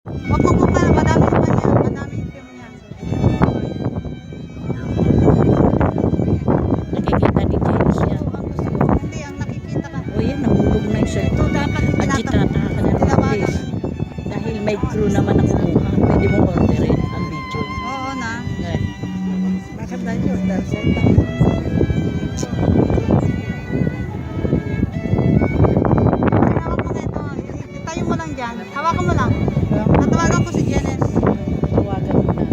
Wag mo kumpara, madami naman yan. Madami yung film yan. Nakikita ni Janice yan. Ang gusto ko, hindi, ang nakikita ka. O yan, nahulog na yung shirt. Ito dapat At chitata ka na tinawagan. dahil may crew naman ang kumuha. Pwede mo orderin ang video. Oo na. Yeah. Bakit na yun? Dahil sa ito. Itayo mo lang dyan. Hawakan mo lang. Natawagan ko si Janice. Tawagan mo na.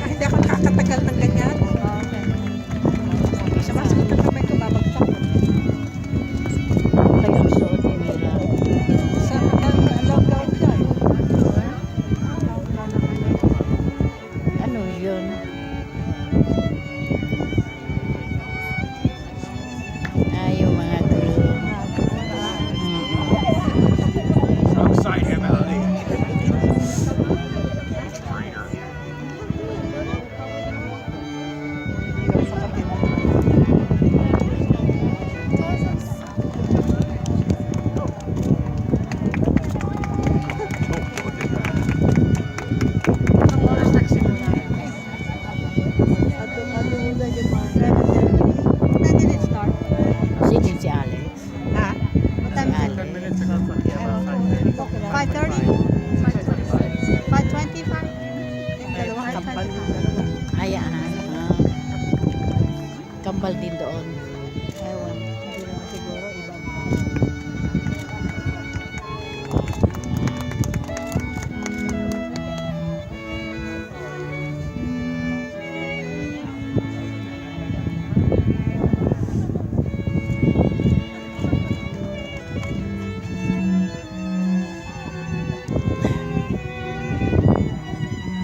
Hindi ako nakakatagal ng ganyan. Sa masakit ang kamay ko, babagsak. Kayo ang suot ni Mira. Sa log-log dyan. Ano yun? Yung mga crew. Outside MLA. Traitor. Sino si Alex? Ha? What time is it? 10 minutes ago. 5:30? 5:25? Dalawang kambal. Ayahan. Kambal din doon. Ewan. Hindi naman siguro. Iba.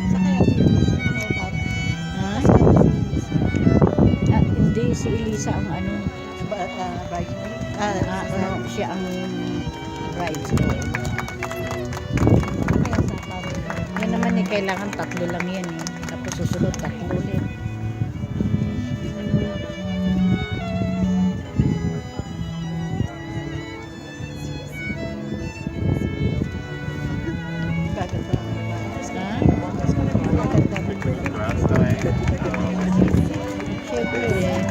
Sa kaya si Ha? Hindi, si Elisa ang ano. Ano, siya ang bridesmaid. Yan naman eh, kailangan tatlo lang yan eh. Tapos susunod tatlo ulit. Ha? Siyempre eh.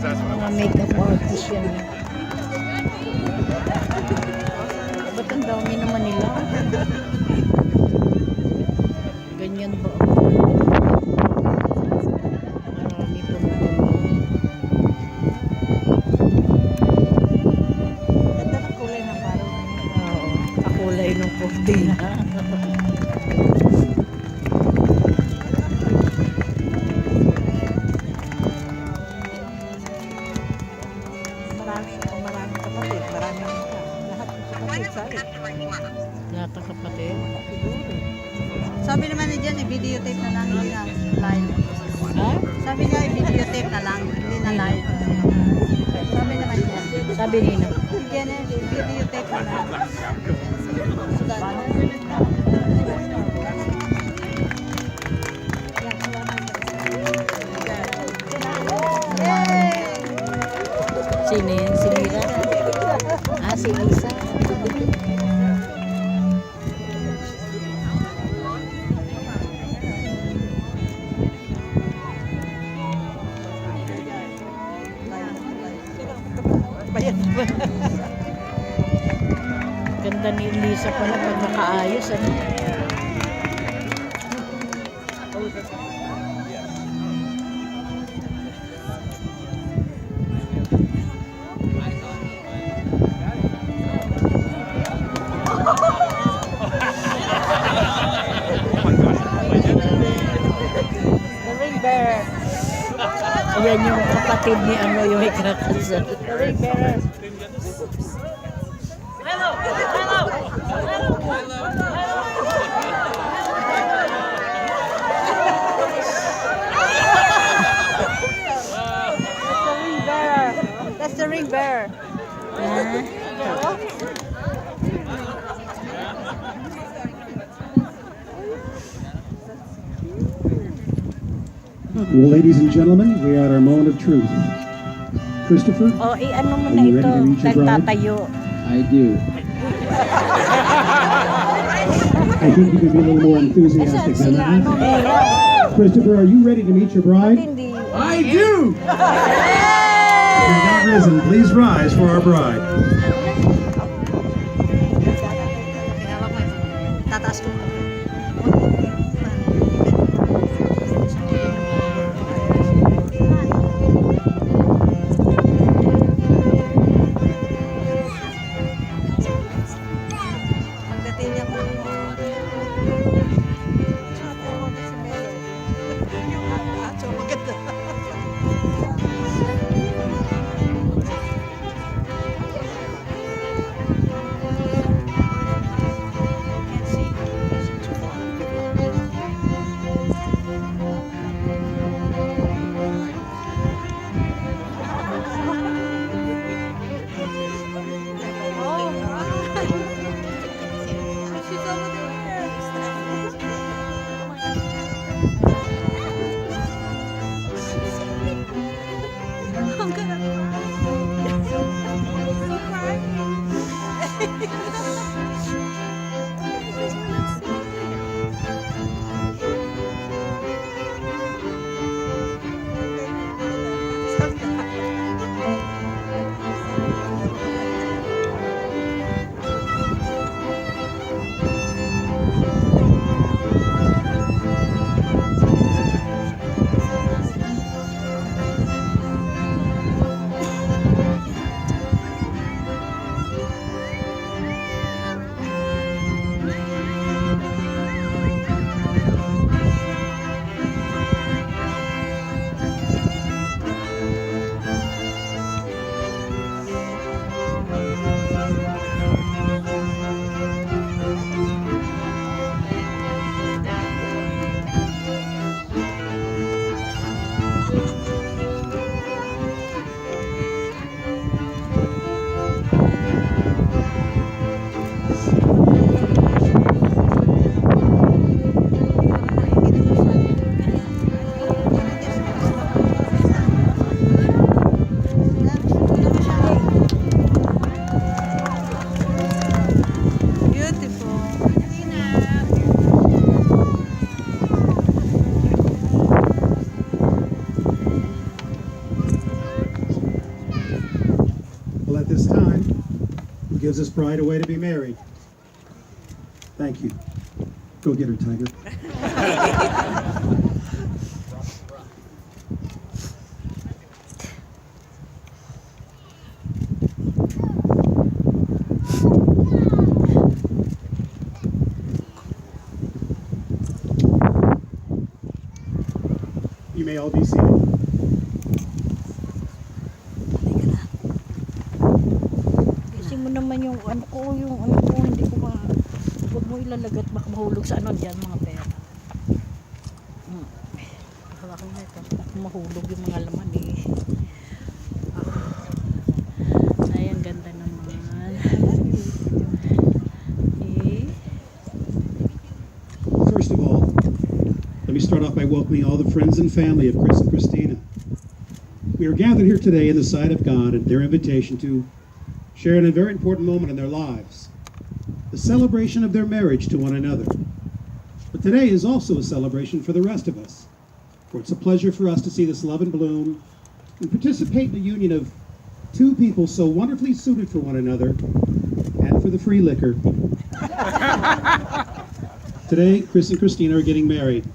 Mga makeup artist yan eh. Ba't ang dami naman nila? Ganyan ba? Marami po na. Ganda ng kulay ng baro. Oo, kakulay ng kurtina. Maraming kapatid. Maraming lahat ng kapatid. Sorry. Lahat ng kapatid. Sabi naman ni Jen, i-videotape na lang, hindi na live. Ha? Sabi niya, i-videotape na lang, hindi na live. Sabi naman niya. Sabi nino. Si Jen, i-videotape na lang. Yay! Sino yun? Si Mira? Ah, si Lisa. Bayad ba? Ganda ni Lisa pala pag nakaayos. Ano? Oh my God. Ayan yung kapatid ni ano yung ikakasal. Ring bearer. That's the ring bearer. Well, ladies and gentlemen, we are at our moment of truth. Christopher, Oh, ano mo Are na you ito? ready to meet your bride? Nagtatayo. I do. I think you can be a little more enthusiastic than that. Christopher, are you ready to meet your bride? Hindi. I do! If you're not risen, please rise for our bride. Tataas ko. Pagdating niya po. So maganda. Well, at this time, who gives this bride away to be married? Thank you. Go get her, Tiger. You may all be seated. Kasi mo naman yung ano ko, hindi ko huwag mo ilalagat, baka mahulog sa ano dyan, mga pera. Hawakan mo ito, baka mahulog yung mga laman eh. Ay, ang ganda naman. First of all, let me start off by welcoming all the friends and family of Chris and Christina. We are gathered here today in the sight of God at their invitation to share in a very important moment in their lives, the celebration of their marriage to one another. But today is also a celebration for the rest of us, for it's a pleasure for us to see this love and bloom and participate in the union of two people so wonderfully suited for one another and for the free liquor. Today, Chris and Christina are getting married.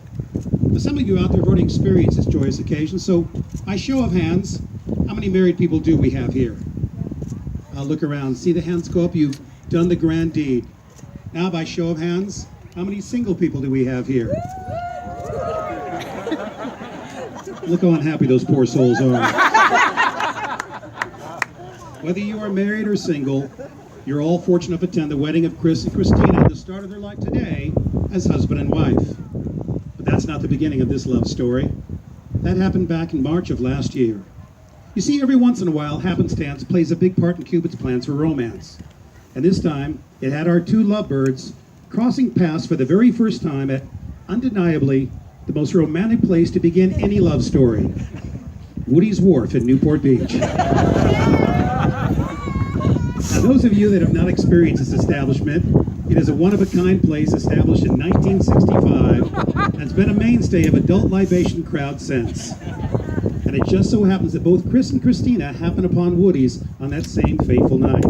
Now, some of you out there have already experienced this joyous occasion, so by show of hands, how many married people do we have here? I'll look around, see the hands go up, you've done the grand deed. Now, by show of hands, how many single people do we have here? Look how unhappy those poor souls are. Whether you are married or single, you're all fortunate to attend the wedding of Chris and Christina at the start of their life today as husband and wife. But that's not the beginning of this love story. That happened back in March of last year. You see, every once in a while, happenstance plays a big part in Cupid's plans for romance. And this time, it had our two lovebirds crossing paths for the very first time at, undeniably, the most romantic place to begin any love story, Woody's Wharf in Newport Beach. Now, those of you that have not experienced this establishment, it is a one-of-a-kind place established in 1965 and has been a mainstay of adult libation crowd since. And it just so happens that both Chris and Christina happened upon Woody's on that same fateful night.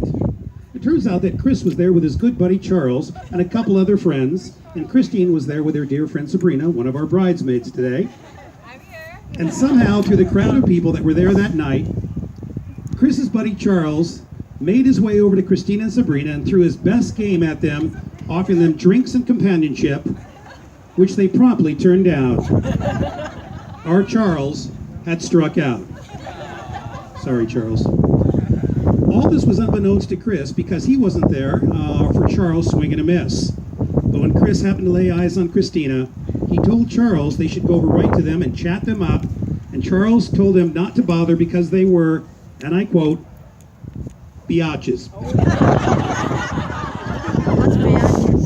It turns out that Chris was there with his good buddy Charles and a couple other friends, and Christine was there with her dear friend Sabrina, one of our bridesmaids today. And somehow, through the crowd of people that were there that night, Chris's buddy Charles made his way over to Christina and Sabrina and threw his best game at them, offering them drinks and companionship, which they promptly turned down. Our Charles had struck out. Sorry, Charles. All this was unbeknownst to Chris because he wasn't there for Charles' swing and a miss. But when Chris happened to lay eyes on Christina, he told Charles they should go over right to them and chat them up, and Charles told them not to bother because they were, and I quote, biatches. What's biatches?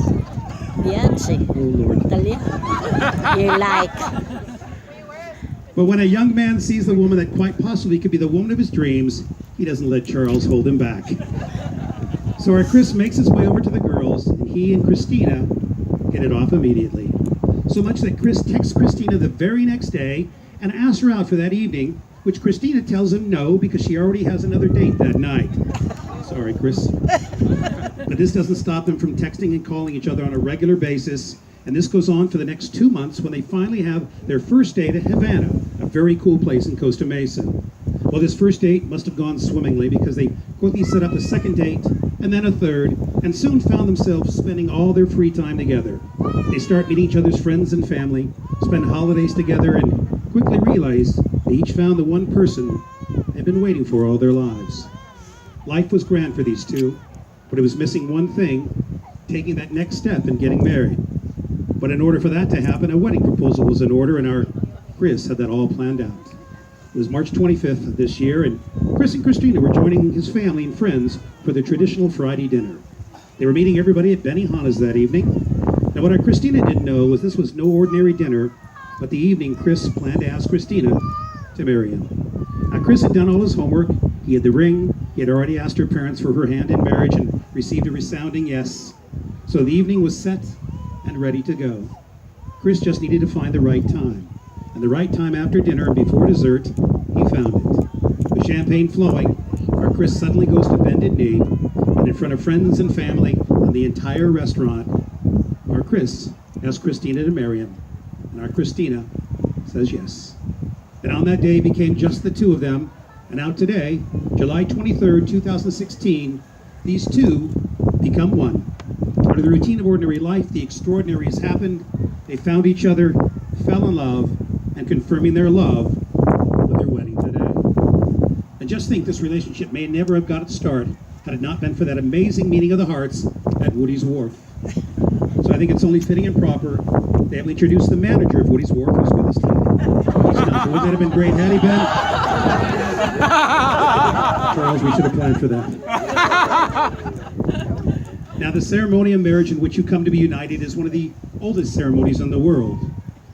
Beyonce. Oh, Lord. Italian. You like. But when a young man sees the woman that quite possibly could be the woman of his dreams, he doesn't let Charles hold him back. So our Chris makes his way over to the girls, and he and Christina hit it off immediately. So much that Chris texts Christina the very next day and asks her out for that evening, which Christina tells him no because she already has another date that night. Sorry, Chris. But this doesn't stop them from texting and calling each other on a regular basis, and this goes on for the next 2 months when they finally have their first date at Havana, a very cool place in Costa Mesa. Well, this first date must have gone swimmingly because they quickly set up a second date and then a third, and soon found themselves spending all their free time together. They start meeting each other's friends and family, spend holidays together, and quickly realize they each found the one person they've been waiting for all their lives. Life was grand for these two, but it was missing one thing, taking that next step and getting married. But in order for that to happen, a wedding proposal was in order, and our Chris had that all planned out. It was March 25th of this year, and Chris and Christina were joining his family and friends for the traditional Friday dinner. They were meeting everybody at Benihana's that evening. Now, what our Christina didn't know was this was no ordinary dinner, but the evening Chris planned to ask Christina to marry him. Now, Chris had done all his homework. He had the ring. He had already asked her parents for her hand in marriage and received a resounding yes. So the evening was set and ready to go. Chris just needed to find the right time. And the right time after dinner and before dessert, he found it. With champagne flowing, our Chris suddenly goes to bended knee, and in front of friends and family and the entire restaurant, our Chris asks Christina to marry him. And our Christina says yes. And on that day became just the two of them, and out today, July 23rd, 2016, these two become one. Out of the routine of ordinary life, the extraordinary has happened. They found each other, fell in love, and confirming their love with their wedding today. And just think, this relationship may never have got its start had it not been for that amazing meeting of the hearts at Woody's Wharf. So I think it's only fitting and proper they have introduced the manager of Woody's Wharf, who's with us today. Wouldn't that have been great, had he been? Charles, we should have planned for that. Now, the ceremony of marriage in which you come to be united is one of the oldest ceremonies in the world.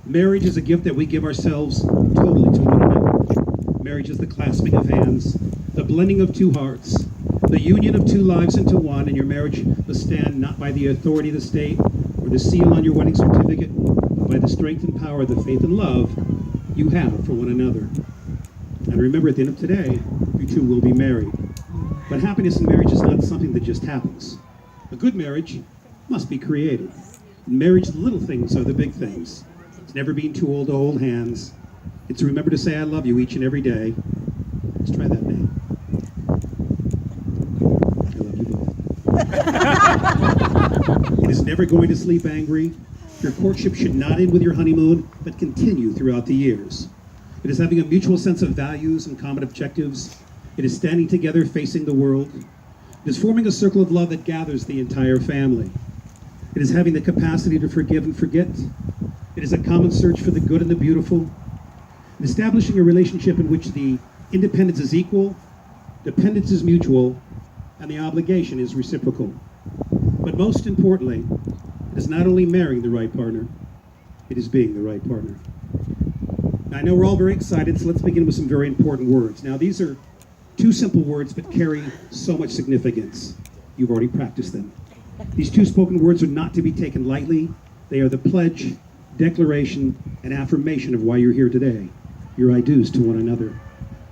Marriage is a gift that we give ourselves totally to one another. Marriage is the clasping of hands, the blending of two hearts, the union of two lives into one, and your marriage must stand not by the authority of the state or the seal on your wedding certificate, but by the strength and power of the faith and love you have for one another. And remember, at the end of today, you two will be married. But happiness in marriage is not something that just happens. A good marriage must be created. In marriage, the little things are the big things. It's never being too old to hold hands. It's to remember to say I love you each and every day. Let's try that now. I love you both. It is never going to sleep angry. Your courtship should not end with your honeymoon, but continue throughout the years. It is having a mutual sense of values and common objectives. It is standing together facing the world. It is forming a circle of love that gathers the entire family. It is having the capacity to forgive and forget. It is a common search for the good and the beautiful. And establishing a relationship in which the independence is equal, dependence is mutual, and the obligation is reciprocal. But most importantly, it is not only marrying the right partner, it is being the right partner. Now, I know we're all very excited, so let's begin with some very important words. Now, these are two simple words, but carry so much significance. You've already practiced them. These two spoken words are not to be taken lightly. They are the pledge, declaration, and affirmation of why you're here today. Your I do's to one another.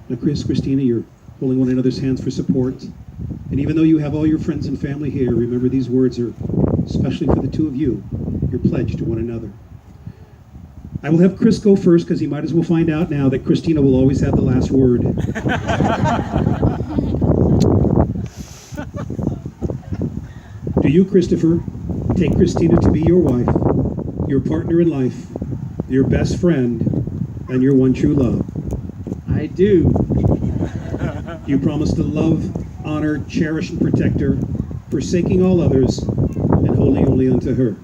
Now, Chris, Christina, you're holding one another's hands for support. And even though you have all your friends and family here, remember these words are especially for the two of you, your pledge to one another. I will have Chris go first because he might as well find out now that Christina will always have the last word. Do you, Christopher, take Christina to be your wife, your partner in life, your best friend, and your one true love? I do. You promise to love, honor, cherish, and protect her, forsaking all others, and holding only unto her?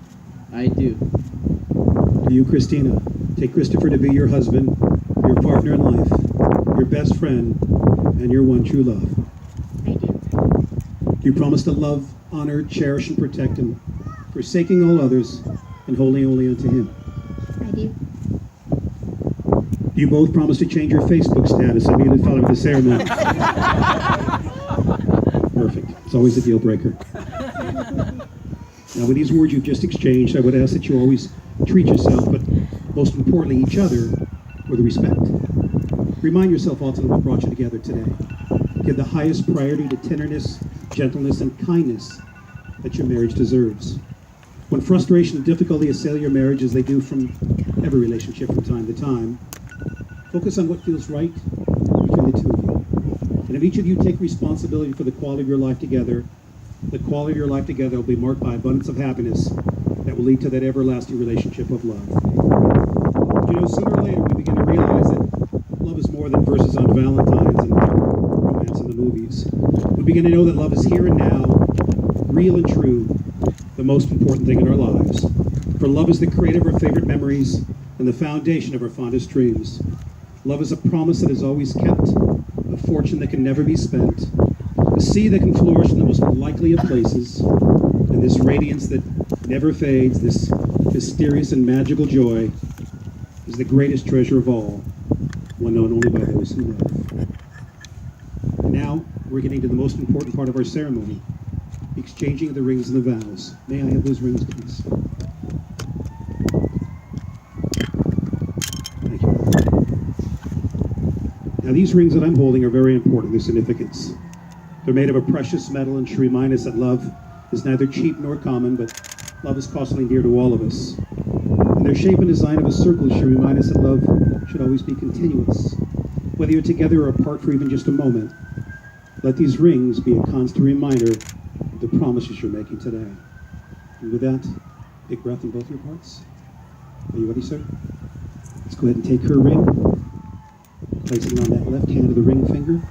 I do. Do you, Christina, take Christopher to be your husband, your partner in life, your best friend, and your one true love? I do. You promise to love, honor, cherish, and protect him, forsaking all others, and holding only unto him? I do. Do you both promise to change your Facebook status immediately following the ceremony? Perfect. It's always a deal breaker. Now, with these words you've just exchanged, I would ask that you always treat yourself, but most importantly, each other, with respect. Remind yourself also of what brought you together today. Give the highest priority to tenderness, gentleness, and kindness that your marriage deserves. When frustration and difficulty assail your marriage, as they do from every relationship from time to time, focus on what feels right between the two of you. And if each of you take responsibility for the quality of your life together, the quality of your life together will be marked by abundance of happiness that will lead to that everlasting relationship of love. You know, sooner or later we begin to realize that love is more than verses on Valentine's and romance in the movies. We begin to know that love is here and now, real and true, the most important thing in our lives. For love is the creator of our favorite memories and the foundation of our fondest dreams. Love is a promise that is always kept, a fortune that can never be spent, a sea that can flourish in the most unlikely of places, and this radiance that never fades, this mysterious and magical joy, is the greatest treasure of all, one known only by those who love. And now, we're getting to the most important part of our ceremony, the exchanging of the rings and the vows. May I have those rings, please? Thank you. Now, these rings that I'm holding are very important in their significance. They're made of a precious metal and should remind us that love is neither cheap nor common, but love is costly dear to all of us. And their shape and design of a circle should remind us that love should always be continuous. Whether you're together or apart for even just a moment, let these rings be a constant reminder of the promises you're making today. And with that, big breath in both your parts. Are you ready, sir? Let's go ahead and take her ring, place it on that left hand of the ring finger.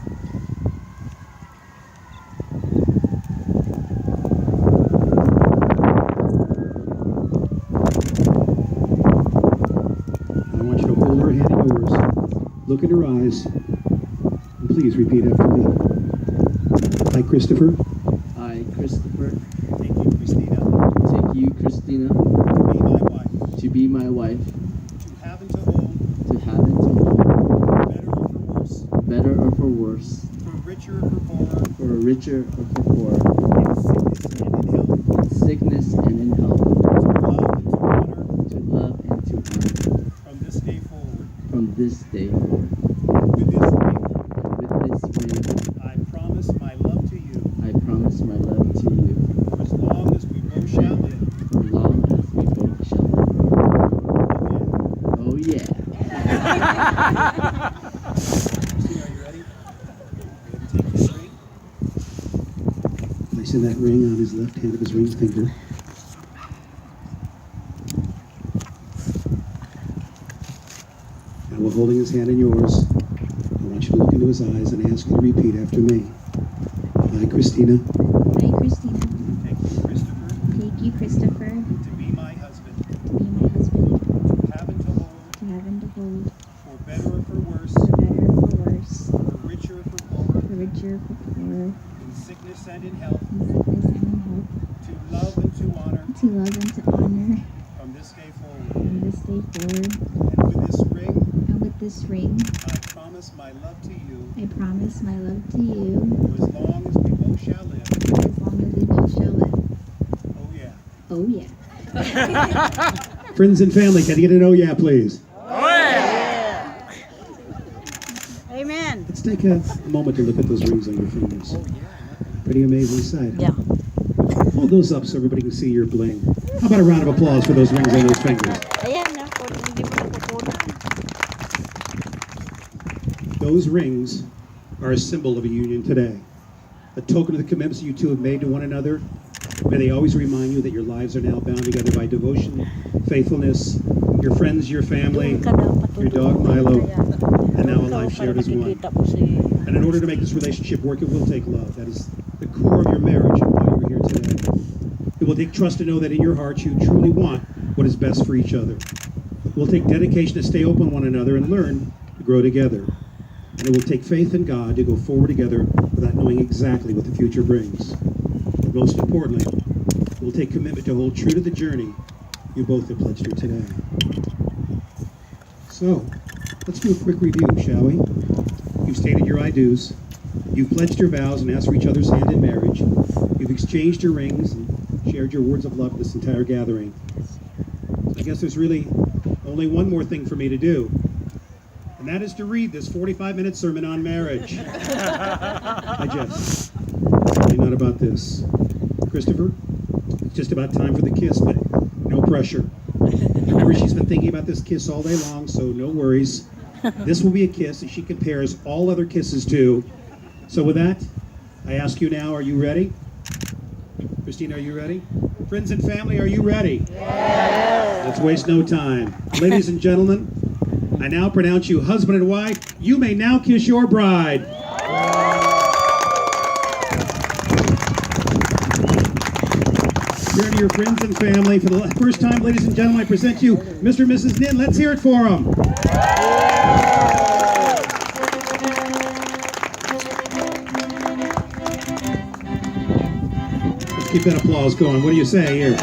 Look in her eyes, and please repeat after me. I, Christopher. I, Christopher. Take you, Christina, Take you, Christina, to be my wife, to be my wife, to have and to hold, to have and to hold, better or for worse, better or for worse, for richer or for poorer, for richer or for poorer, in sickness and in health, in sickness and in health, to love and to honor, to love and to honor, from this day forward. from this day forward. With this ring, With this ring, I promise my love to you, I promise my love to you, for as long as we both shall live. for long as we both shall live. Oh yeah. Christina, are you ready? Ready to take this ring? Placing that ring on his left hand of his ring finger. And while holding his hand in yours, I want you to look into his eyes and ask you to repeat after me. I, Christina, I, Christina, take you, Christopher, take you, Christopher, to be my husband, to be my husband, to have and to hold, to have and to hold, for better or for worse, for better or for worse, for richer or for poorer, for richer or for poorer, in sickness and in health, in sickness and in health, to love and to honor, to love and to honor from this day forward. from this day forward. And with this ring, And with this ring, I promise my love to you, I promise my love to you for as long as we both shall live. for as long as we both shall live. Oh yeah. Oh yeah. Friends and family, can I get an oh yeah, please? Amen. Let's take a moment to look at those rings on your fingers. Pretty amazing sight. Yeah. Hold those up so everybody can see your bling. How about a round of applause for those rings on those fingers? Ayan na, hindi mo nakukunan. Those rings are a symbol of a union today. A token of the commitments you two have made to one another. May they always remind you that your lives are now bound together by devotion, faithfulness, your friends, your family, Doon ka dapat your dog Milo, Kaya, and now a ikaw life shared as para one. nakikita mo si... And in order to make this relationship work, it will take love. That is the core of your marriage and why you're here today. It will take trust to know that in your hearts you truly want what is best for each other. It will take dedication to stay open to one another and learn to grow together. And it will take faith in God to go forward together without knowing exactly what the future brings. But most importantly, it will take commitment to hold true to the journey you both have pledged here today. So, let's do a quick review, shall we? You've stated your I do's. You've pledged your vows and asked for each other's hand in marriage. You've exchanged your rings and shared your words of love this entire gathering. I guess there's really only one more thing for me to do, and that is to read this 45-minute sermon on marriage. I jest. It's really not about this. Christopher, it's just about time for the kiss, but no pressure. Remember, she's been thinking about this kiss all day long, so no worries. This will be a kiss that she compares all other kisses to. So with that, I ask you now, are you ready? Christina, are you ready? Friends and family, are you ready? Yes. Let's waste no time. Ladies and gentlemen, I now pronounce you husband and wife. You may now kiss your bride. Turn to your friends and family. For the first time, ladies and gentlemen, I present you Mr. and Mrs. Nin. Let's hear it for them. Let's keep that applause going. What do you say here?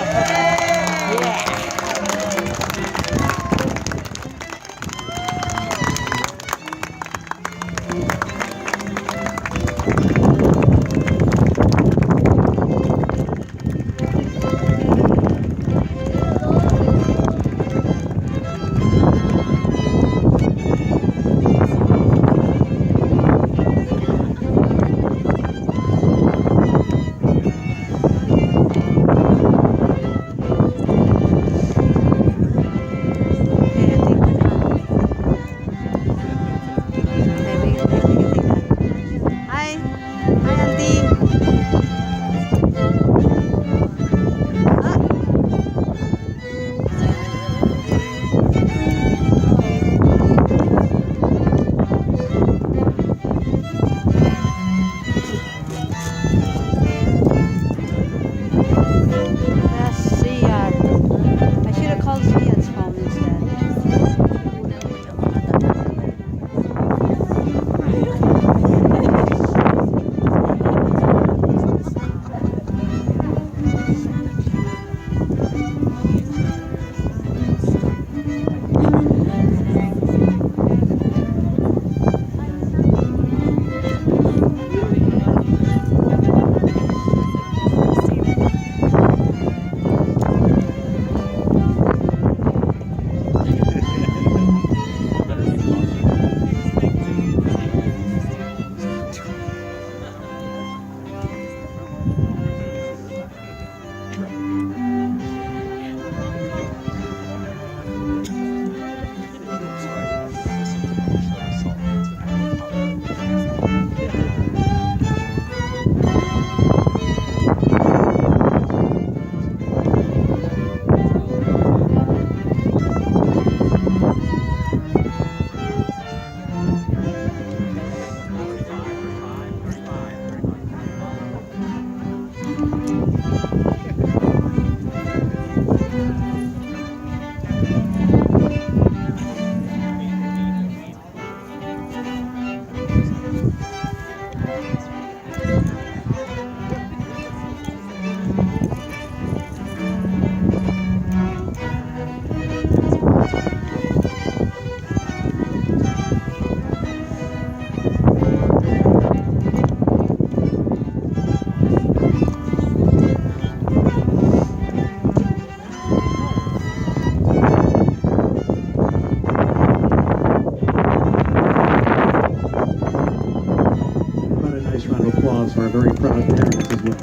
applause for our very proud parents as well.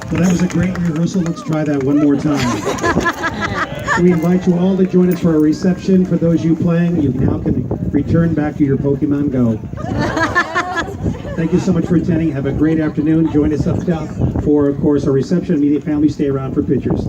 Well, that was a great rehearsal. Let's try that one more time. We invite you all to join us for our reception. For those of you playing, you now can return back to your Pokemon Go. Thank you so much for attending. Have a great afternoon. Join us up top for, of course, our reception. Immediate family, stay around for pictures.